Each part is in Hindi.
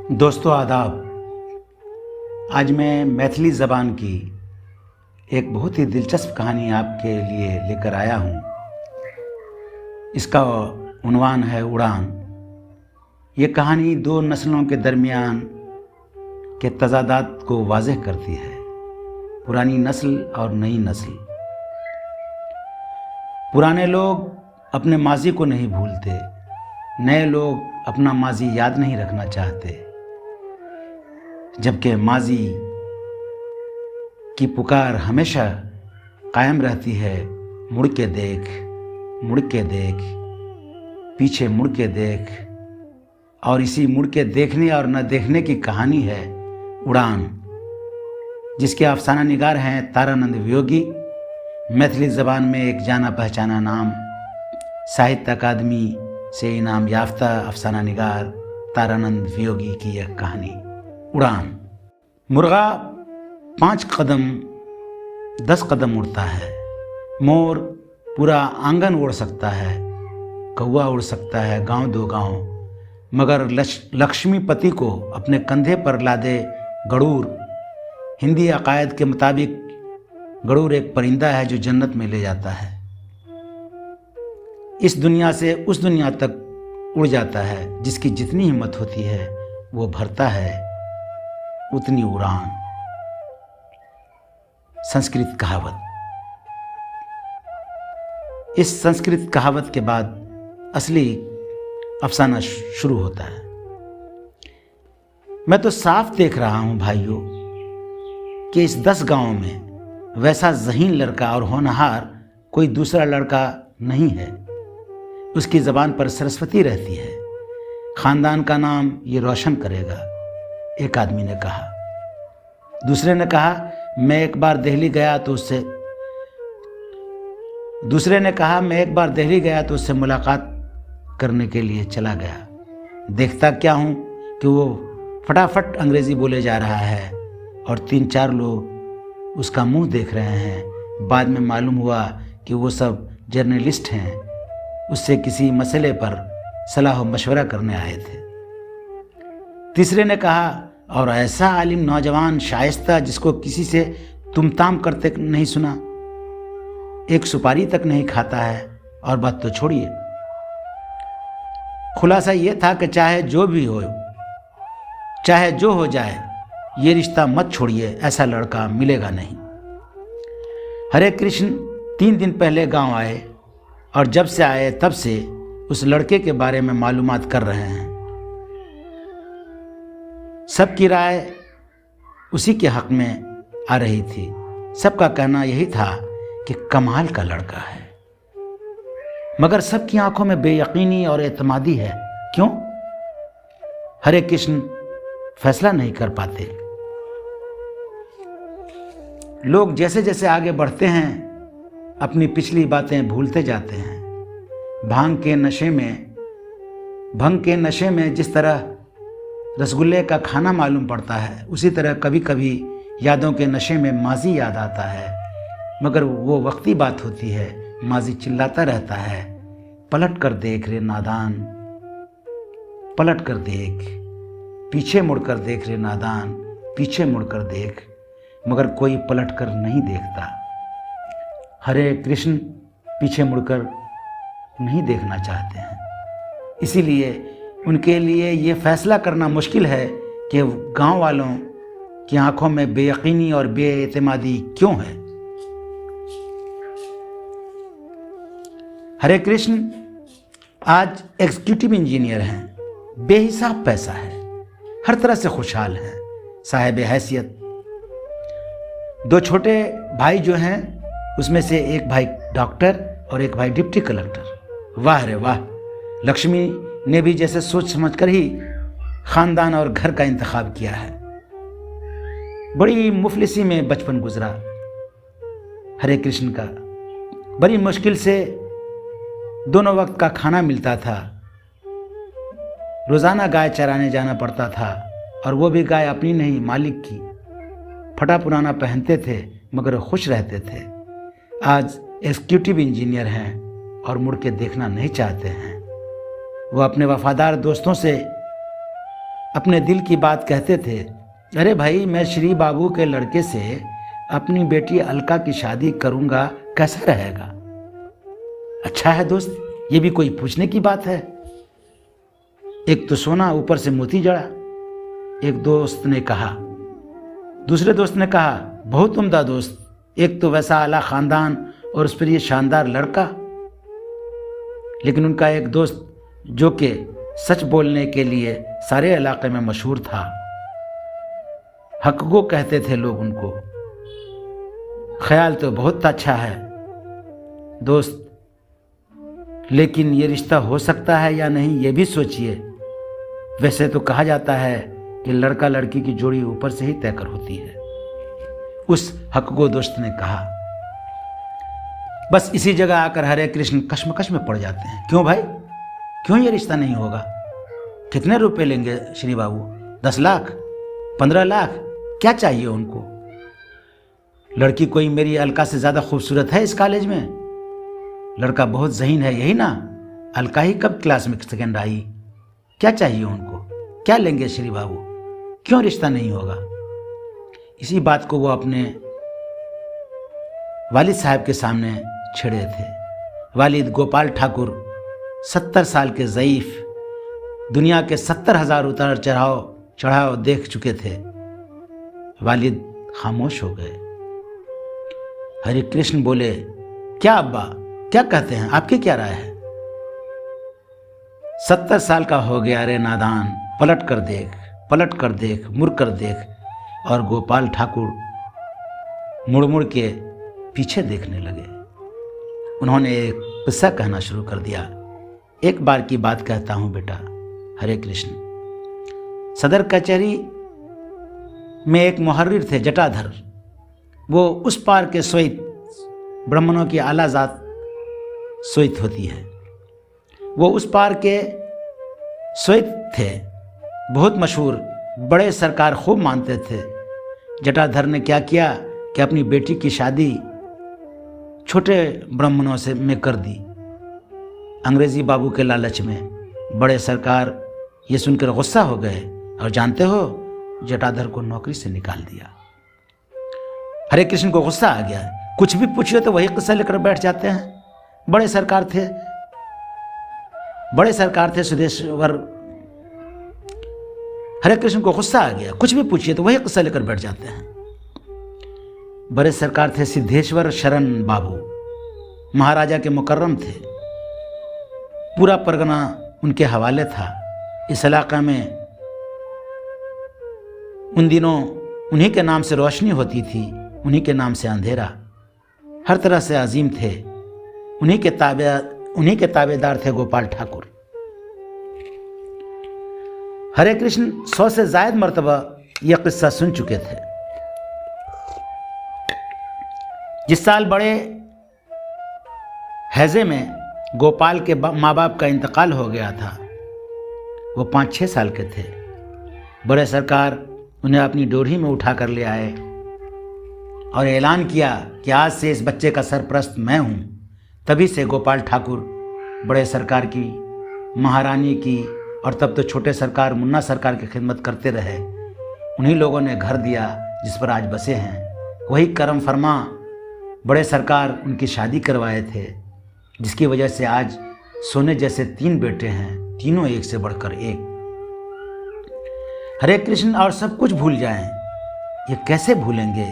दोस्तों आदाब। आज मैं मैथिली ज़बान की एक बहुत ही दिलचस्प कहानी आपके लिए लेकर आया हूँ। इसका उन्वान है उड़ान। ये कहानी दो नस्लों के दरमियान के तज़ादात को वाज़ेह करती है, पुरानी नस्ल और नई नस्ल। पुराने लोग अपने माजी को नहीं भूलते, नए लोग अपना माजी याद नहीं रखना चाहते, जबकि माजी की पुकार हमेशा कायम रहती है। मुड़ के देख, मुड़ के देख, पीछे मुड़ के देख। और इसी मुड़ के देखने और न देखने की कहानी है उड़ान, जिसके अफसाना निगार हैं तारानंद वियोगी। मैथिली ज़बान में एक जाना पहचाना नाम, साहित्य अकादमी से इनाम याफ्ता अफसाना निगार तारानंद वियोगी की यह कहानी उड़ान। मुर्गा 5 कदम 10 कदम उड़ता है, मोर पूरा आंगन उड़ सकता है, कौवा उड़ सकता है गांव दो गांव, मगर लक्ष्मीपति को अपने कंधे पर लादे गरूर। हिंदी अकायद के मुताबिक गरूर एक परिंदा है जो जन्नत में ले जाता है, इस दुनिया से उस दुनिया तक उड़ जाता है। जिसकी जितनी हिम्मत होती है वो भरता है उतनी उड़ान। संस्कृत कहावत। इस संस्कृत कहावत के बाद असली अफसाना शुरू होता है। मैं तो साफ देख रहा हूं भाइयों कि इस 10 गांवों में वैसा ज़हीन लड़का और होनहार कोई दूसरा लड़का नहीं है। उसकी ज़बान पर सरस्वती रहती है, ख़ानदान का नाम ये रोशन करेगा, एक आदमी ने कहा। दूसरे ने कहा मैं एक बार दिल्ली गया तो उससे मुलाकात करने के लिए चला गया। देखता क्या हूँ कि वो फटाफट अंग्रेज़ी बोले जा रहा है और 3-4 लोग उसका मुंह देख रहे हैं। बाद में मालूम हुआ कि वो सब जर्नलिस्ट हैं, उससे किसी मसले पर सलाह मशवरा करने आए थे। तीसरे ने कहा और ऐसा आलिम नौजवान शाइस्ता जिसको किसी से तुमताम करते नहीं सुना, एक सुपारी तक नहीं खाता है। और बात तो छोड़िए, खुलासा ये था कि चाहे जो हो जाए ये रिश्ता मत छोड़िए, ऐसा लड़का मिलेगा नहीं। हरे कृष्ण 3 दिन पहले गांव आए और जब से आए तब से उस लड़के के बारे में मालूमात कर रहे हैं। सबकी राय उसी के हक में आ रही थी। सबका कहना यही था कि कमाल का लड़का है, मगर सबकी आंखों में बेयकीनी और एतमादी है। क्यों? हरे कृष्ण फैसला नहीं कर पाते। लोग जैसे जैसे आगे बढ़ते हैं अपनी पिछली बातें भूलते जाते हैं। भंग के नशे में जिस तरह रसगुल्ले का खाना मालूम पड़ता है, उसी तरह कभी कभी यादों के नशे में माजी याद आता है, मगर वो वक्ती बात होती है। माजी चिल्लाता रहता है, पलट कर देख रे नादान, पलट कर देख, पीछे मुड़कर देख रे नादान, पीछे मुड़कर देख, मगर कोई पलट कर नहीं देखता। हरे कृष्ण पीछे मुड़कर नहीं देखना चाहते हैं, इसीलिए उनके लिए ये फैसला करना मुश्किल है कि गांव वालों की आंखों में बेयकीनी और बेएतमादी क्यों है। हरे कृष्ण आज एग्जीक्यूटिव इंजीनियर हैं, बेहिसाब पैसा है, हर तरह से खुशहाल हैं, साहिब हैसियत। 2 छोटे भाई जो हैं उसमें से एक भाई डॉक्टर और एक भाई डिप्टी कलेक्टर। वाह रे वाह, लक्ष्मी ने भी जैसे सोच समझकर ही खानदान और घर का इंतखाब किया है। बड़ी मुफलिसी में बचपन गुजरा हरे कृष्ण का। बड़ी मुश्किल से दोनों वक्त का खाना मिलता था। रोजाना गाय चराने जाना पड़ता था, और वो भी गाय अपनी नहीं, मालिक की। फटा पुराना पहनते थे मगर खुश रहते थे। आज एग्जीक्यूटिव इंजीनियर हैं और मुड़ के देखना नहीं चाहते हैं। वो अपने वफादार दोस्तों से अपने दिल की बात कहते थे। अरे भाई, मैं श्री बाबू के लड़के से अपनी बेटी अलका की शादी करूंगा, कैसा रहेगा? अच्छा है दोस्त, ये भी कोई पूछने की बात है? एक तो सोना, ऊपर से मोती जड़ा। एक दोस्त ने कहा। दूसरे दोस्त ने कहा, बहुत उम्दा दोस्त, एक तो वैसा आला खानदान और उस पर ये शानदार लड़का। लेकिन उनका एक दोस्त, जो कि सच बोलने के लिए सारे इलाके में मशहूर था, हकगो कहते थे लोग उनको, ख्याल तो बहुत अच्छा है दोस्त, लेकिन ये रिश्ता हो सकता है या नहीं ये भी सोचिए। वैसे तो कहा जाता है कि लड़का लड़की की जोड़ी ऊपर से ही तय कर होती है। उस हकगो दोस्त ने कहा। बस इसी जगह आकर हरे कृष्ण कश्मकश में पड़ जाते हैं। क्यों भाई, क्यों ये रिश्ता नहीं होगा? कितने रुपए लेंगे श्री बाबू? 10 लाख, 15 लाख, क्या चाहिए उनको? लड़की कोई मेरी अलका से ज्यादा खूबसूरत है इस कॉलेज में? लड़का बहुत ज़हीन है, यही ना? अलका ही कब क्लास में सेकेंड आई? क्या चाहिए उनको? क्या लेंगे श्री बाबू? क्यों रिश्ता नहीं होगा? इसी बात को वो अपने वालिद साहब के सामने छिड़े थे। वालिद गोपाल ठाकुर 70 साल के ज़ईफ, दुनिया के 70,000 उतार चढ़ाव देख चुके थे। वालिद खामोश हो गए। हरे कृष्ण बोले, क्या अब्बा, क्या कहते हैं? आपकी क्या राय है? 70 साल का हो गया रे नादान, पलट कर देख, पलट कर देख, मुड़ कर देख। और गोपाल ठाकुर मुड़ मुड़ के पीछे देखने लगे। उन्होंने एक किस्सा कहना शुरू कर दिया। एक बार की बात कहता हूं बेटा, हरे कृष्ण। सदर कचहरी में एक मुहर्रिर थे जटाधर। वो उस पार के श्वेत ब्राह्मणों की आला जात श्वेत होती है। वो उस पार के श्वेत थे, बहुत मशहूर, बड़े सरकार खूब मानते थे। जटाधर ने क्या किया कि अपनी बेटी की शादी छोटे ब्राह्मणों से में कर दी, अंग्रेजी बाबू के लालच में। बड़े सरकार ये सुनकर गुस्सा हो गए और जानते हो, जटाधर को नौकरी से निकाल दिया। हरे कृष्ण को गुस्सा आ गया। कुछ भी पूछिए तो वही किस्सा लेकर बैठ जाते हैं। बड़े सरकार थे सुदेश्वर। हरे कृष्ण को गुस्सा आ गया। कुछ भी पूछिए तो वही किस्सा लेकर बैठ जाते हैं। बड़े सरकार थे सिद्धेश्वर शरण बाबू, महाराजा के मुकर्रम थे। पूरा परगना उनके हवाले था। इस इलाका में उन दिनों उन्हीं के नाम से रोशनी होती थी, उन्हीं के नाम से अंधेरा। हर तरह से अजीम थे। उन्हीं के ताबेदार थे गोपाल ठाकुर। हरे कृष्ण 100 से ज्यादा मर्तबा यह किस्सा सुन चुके थे। जिस साल बड़े हैजे में गोपाल के माँ बाप का इंतकाल हो गया था, वो 5-6 साल के थे। बड़े सरकार उन्हें अपनी डोरी में उठा कर ले आए और ऐलान किया कि आज से इस बच्चे का सरपरस्त मैं हूँ। तभी से गोपाल ठाकुर बड़े सरकार की, महारानी की, और तब तो छोटे सरकार मुन्ना सरकार की खिदमत करते रहे। उन्हीं लोगों ने घर दिया जिस पर आज बसे हैं। वही करम फरमा बड़े सरकार उनकी शादी करवाए थे, जिसकी वजह से आज सोने जैसे 3 बेटे हैं, तीनों एक से बढ़कर एक। हरे कृष्ण और सब कुछ भूल जाएं, ये कैसे भूलेंगे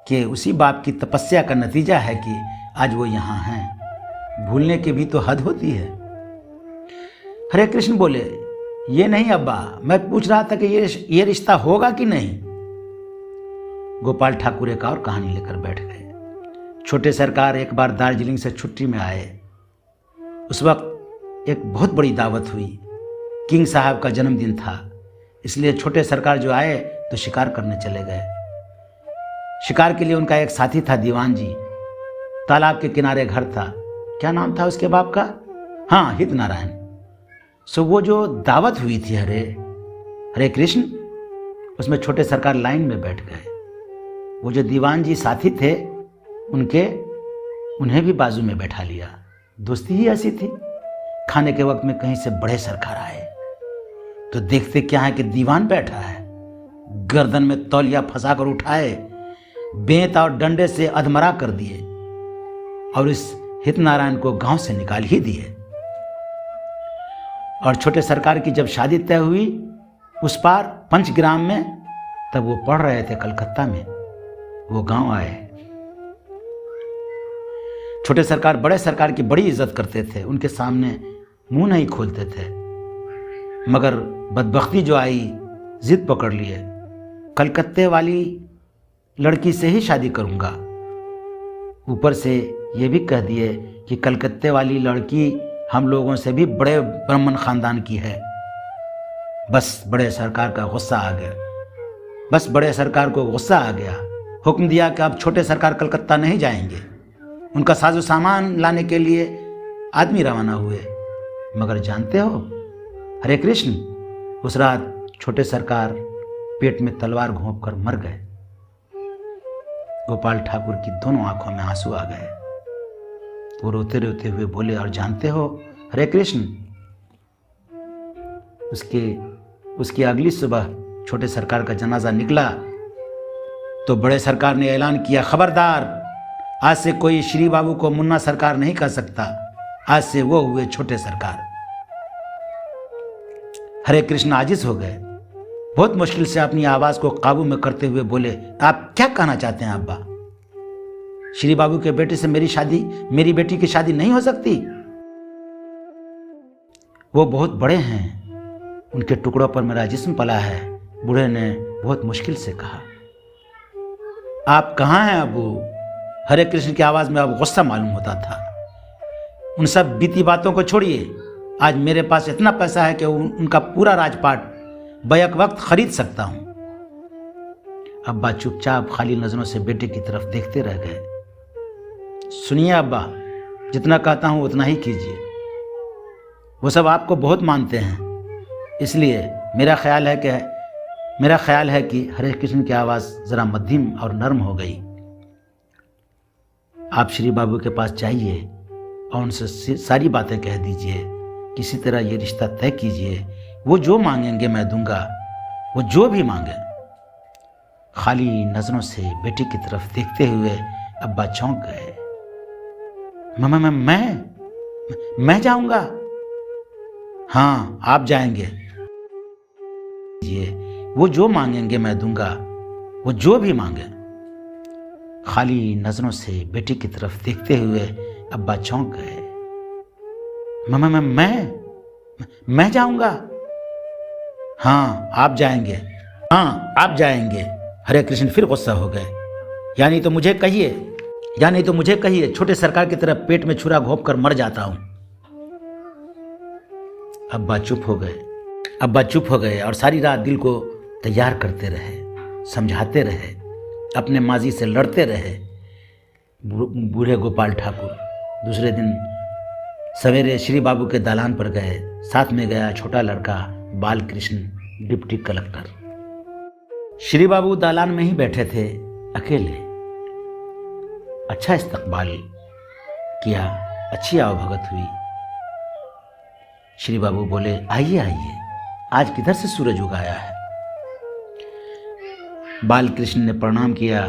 कि उसी बाप की तपस्या का नतीजा है कि आज वो यहाँ हैं। भूलने की भी तो हद होती है। हरे कृष्ण बोले, ये नहीं अब्बा, मैं पूछ रहा था कि ये रिश्ता होगा कि नहीं। गोपाल ठाकुर एक और कहानी लेकर बैठ गए। छोटे सरकार एक बार दार्जिलिंग से छुट्टी में आए। उस वक्त एक बहुत बड़ी दावत हुई। किंग साहब का जन्मदिन था, इसलिए छोटे सरकार जो आए तो शिकार करने चले गए। शिकार के लिए उनका एक साथी था, दीवान जी। तालाब के किनारे घर था। क्या नाम था उसके बाप का? हाँ, हित नारायण। सो वो जो दावत हुई थी हरे कृष्ण, उसमें छोटे सरकार लाइन में बैठ गए। वो जो दीवान जी साथी थे, उन्हें भी बाजू में बैठा लिया। दोस्ती ही ऐसी थी। खाने के वक्त में कहीं से बड़े सरकार आए तो देखते क्या है कि दीवान बैठा है, गर्दन में तौलिया फंसाकर उठाए, बेंत और डंडे से अधमरा कर दिए और इस हितनारायण को गांव से निकाल ही दिए। और छोटे सरकार की जब शादी तय हुई उस पार पंचग्राम में, तब वो पढ़ रहे थे कलकत्ता में, वो गांव आए। छोटे सरकार बड़े सरकार की बड़ी इज्जत करते थे, उनके सामने मुंह नहीं खोलते थे, मगर बदबख्ती जो आई, जिद पकड़ लिए, कलकत्ते वाली लड़की से ही शादी करूंगा। ऊपर से ये भी कह दिए कि कलकत्ते वाली लड़की हम लोगों से भी बड़े ब्राह्मण खानदान की है। बस बड़े सरकार का गुस्सा आ गया, बस बड़े सरकार को गुस्सा आ गया। हुक्म दिया कि अब छोटे सरकार कलकत्ता नहीं जाएंगे। उनका साजो सामान लाने के लिए आदमी रवाना हुए, मगर जानते हो हरे कृष्ण, उस रात छोटे सरकार पेट में तलवार घोंपकर मर गए। गोपाल ठाकुर की दोनों आंखों में आंसू आ गए। वो रोते रोते हुए बोले, और जानते हो हरे कृष्ण, उसकी अगली सुबह छोटे सरकार का जनाजा निकला तो बड़े सरकार ने ऐलान किया, खबरदार, आज से कोई श्री बाबू को मुन्ना सरकार नहीं कह सकता, आज से वो हुए छोटे सरकार। हरे कृष्ण आजिज हो गए, बहुत मुश्किल से अपनी आवाज को काबू में करते हुए बोले, आप क्या कहना चाहते हैं अब्बा? श्री बाबू के बेटे से मेरी बेटी की शादी नहीं हो सकती? वो बहुत बड़े हैं, उनके टुकड़ों पर मेरा जिस्म पला है। बूढ़े ने बहुत मुश्किल से कहा। आप कहाँ हैं अबू? हरे कृष्ण की आवाज में अब गुस्सा मालूम होता था। उन सब बीती बातों को छोड़िए, आज मेरे पास इतना पैसा है कि उनका पूरा राजपाट बैक वक्त खरीद सकता हूं। अब्बा चुपचाप खाली नजरों से बेटे की तरफ देखते रह गए। सुनिए अब्बा, जितना कहता हूं उतना ही कीजिए। वो सब आपको बहुत मानते हैं, इसलिए मेरा ख्याल है कि हरे कृष्ण की आवाज जरा मध्यम और नर्म हो गई। आप श्री बाबू के पास जाइए और उनसे सारी बातें कह दीजिए, किसी तरह ये रिश्ता तय कीजिए। वो जो मांगेंगे मैं दूंगा, वो जो भी मांगे। खाली नजरों से बेटे की तरफ देखते हुए अब्बा चौंक गए। मैं जाऊंगा? हाँ, आप जाएंगे। ये वो जो मांगेंगे मैं दूंगा, वो जो भी मांगे। खाली नजरों से बेटे की तरफ देखते हुए अब्बा चौंक गए। मैं जाऊंगा? हाँ, आप जाएंगे। हरे कृष्ण फिर गुस्सा हो गए। यानी तो मुझे कहिए, छोटे सरकार की तरफ पेट में छुरा घोंप कर मर जाता हूं। अब्बा चुप हो गए और सारी रात दिल को तैयार करते रहे, समझाते रहे, अपने माजी से लड़ते रहे। बूढ़े गोपाल ठाकुर दूसरे दिन सवेरे श्री बाबू के दालान पर गए। साथ में गया छोटा लड़का बाल कृष्ण, डिप्टी कलेक्टर। श्री बाबू दालान में ही बैठे थे अकेले। अच्छा इस्तकबाल किया, अच्छी आवभगत हुई। श्री बाबू बोले, आइए, आज किधर से सूरज उगाया है? बाल कृष्ण ने प्रणाम किया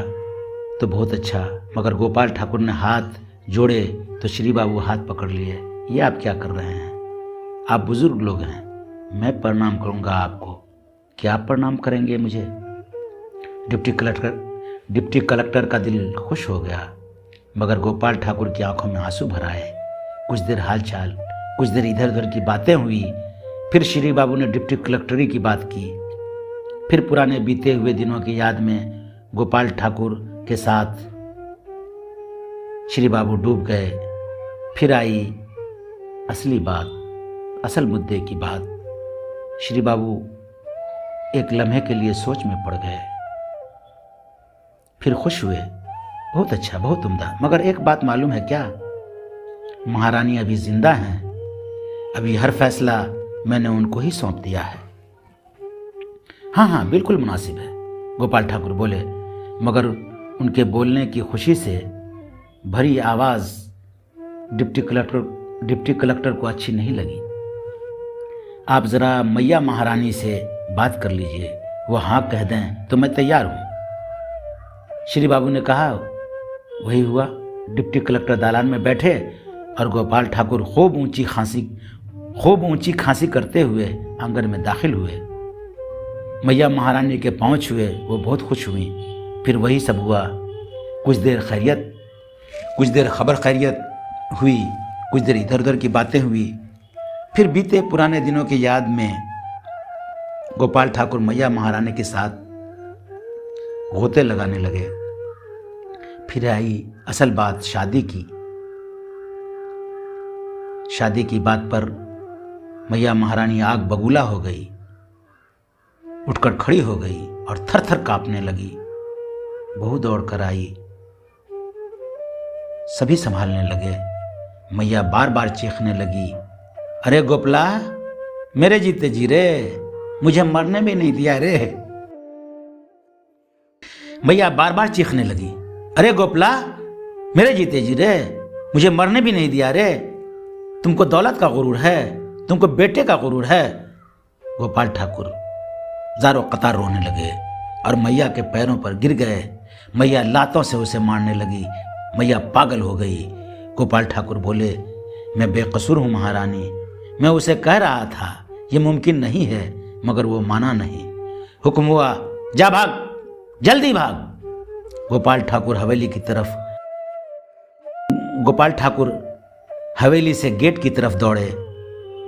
तो बहुत अच्छा, मगर गोपाल ठाकुर ने हाथ जोड़े तो श्री बाबू हाथ पकड़ लिए। ये आप क्या कर रहे हैं? आप बुजुर्ग लोग हैं, मैं प्रणाम करूंगा आपको, क्या आप प्रणाम करेंगे मुझे? डिप्टी कलेक्टर का दिल खुश हो गया, मगर गोपाल ठाकुर की आंखों में आंसू भर आए। कुछ देर हालचाल, कुछ देर इधर उधर की बातें हुई। फिर श्री बाबू ने डिप्टी कलेक्टरी की बात की। फिर पुराने बीते हुए दिनों की याद में गोपाल ठाकुर के साथ श्री बाबू डूब गए। फिर आई असली बात, असल मुद्दे की बात। श्री बाबू एक लम्हे के लिए सोच में पड़ गए, फिर खुश हुए। बहुत अच्छा, बहुत उम्दा, मगर एक बात मालूम है क्या? महारानी अभी जिंदा हैं, अभी हर फैसला मैंने उनको ही सौंप दिया है। हाँ, बिल्कुल मुनासिब है, गोपाल ठाकुर बोले, मगर उनके बोलने की खुशी से भरी आवाज डिप्टी कलेक्टर को अच्छी नहीं लगी। आप ज़रा मैया महारानी से बात कर लीजिए, वो हाँ कह दें तो मैं तैयार हूँ। श्री बाबू ने कहा। वही हुआ। डिप्टी कलेक्टर दालान में बैठे और गोपाल ठाकुर खूब ऊंची खांसी करते हुए आंगन में दाखिल हुए। मैया महारानी के पाँव छुए, वो बहुत खुश हुई। फिर वही सब हुआ। कुछ देर खबर खैरियत हुई, कुछ देर इधर उधर की बातें हुई। फिर बीते पुराने दिनों की याद में गोपाल ठाकुर मैया महारानी के साथ गोते लगाने लगे। फिर आई असल बात, शादी की बात पर मैया महारानी आग बबूला हो गई, उठकर खड़ी हो गई और थर थर कांपने लगी। बहू दौड़ कर आई, सभी संभालने लगे। मैया बार बार चीखने लगी, अरे गोपला मेरे जीते जी रे, मुझे मरने भी नहीं दिया रे। मैया बार बार चीखने लगी, अरे गोपला मेरे जीते जी रे, मुझे मरने भी नहीं दिया रे। तुमको दौलत का गुरूर है, तुमको बेटे का गुरूर है। गोपाल ठाकुर ज़ारो कतार रोने लगे और मैया के पैरों पर गिर गए। मैया लातों से उसे मारने लगी। मैया पागल हो गई। गोपाल ठाकुर बोले, मैं बेकसूर हूँ महारानी, मैं उसे कह रहा था ये मुमकिन नहीं है, मगर वो माना नहीं। हुक्म हुआ, जा भाग, जल्दी भाग। गोपाल ठाकुर हवेली से गेट की तरफ दौड़े,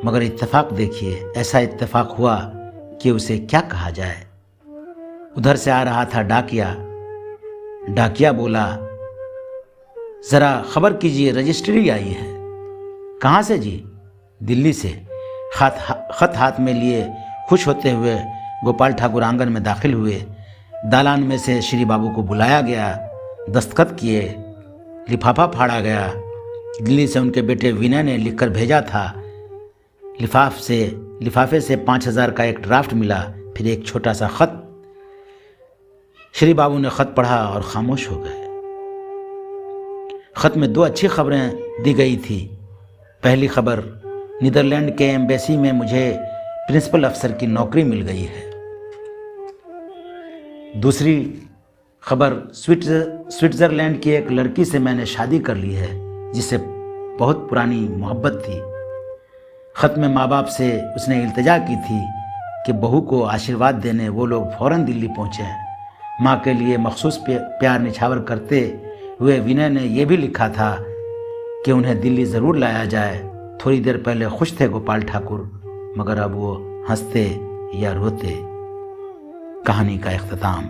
मगर इत्तेफाक देखिए, ऐसा इत्तेफाक हुआ कि उसे क्या कहा जाए। उधर से आ रहा था डाकिया बोला, जरा खबर कीजिए, रजिस्ट्री आई है। कहाँ से जी? दिल्ली से। खत हाथ में लिए खुश होते हुए गोपाल ठाकुर आंगन में दाखिल हुए। दालान में से श्री बाबू को बुलाया गया, दस्तखत किए, लिफाफा फाड़ा गया। दिल्ली से उनके बेटे विनय ने लिखकर भेजा था। लिफाफे से 5,000 का एक ड्राफ्ट मिला, फिर एक छोटा सा खत। श्री बाबू ने खत पढ़ा और खामोश हो गए। खत में 2 अच्छी खबरें दी गई थी। पहली खबर, नीदरलैंड के एम्बेसी में मुझे प्रिंसिपल अफसर की नौकरी मिल गई है। दूसरी खबर, स्विट्जरलैंड की एक लड़की से मैंने शादी कर ली है, जिससे बहुत पुरानी मोहब्बत थी। खत में माँ बाप से उसने इल्तिजा की थी कि बहू को आशीर्वाद देने वो लोग फ़ौरन दिल्ली पहुँचे। माँ के लिए मखसूस प्यार निछावर करते हुए विनय ने यह भी लिखा था कि उन्हें दिल्ली ज़रूर लाया जाए। थोड़ी देर पहले खुश थे गोपाल ठाकुर, मगर अब वो हंसते या रोते। कहानी का इख्तिताम।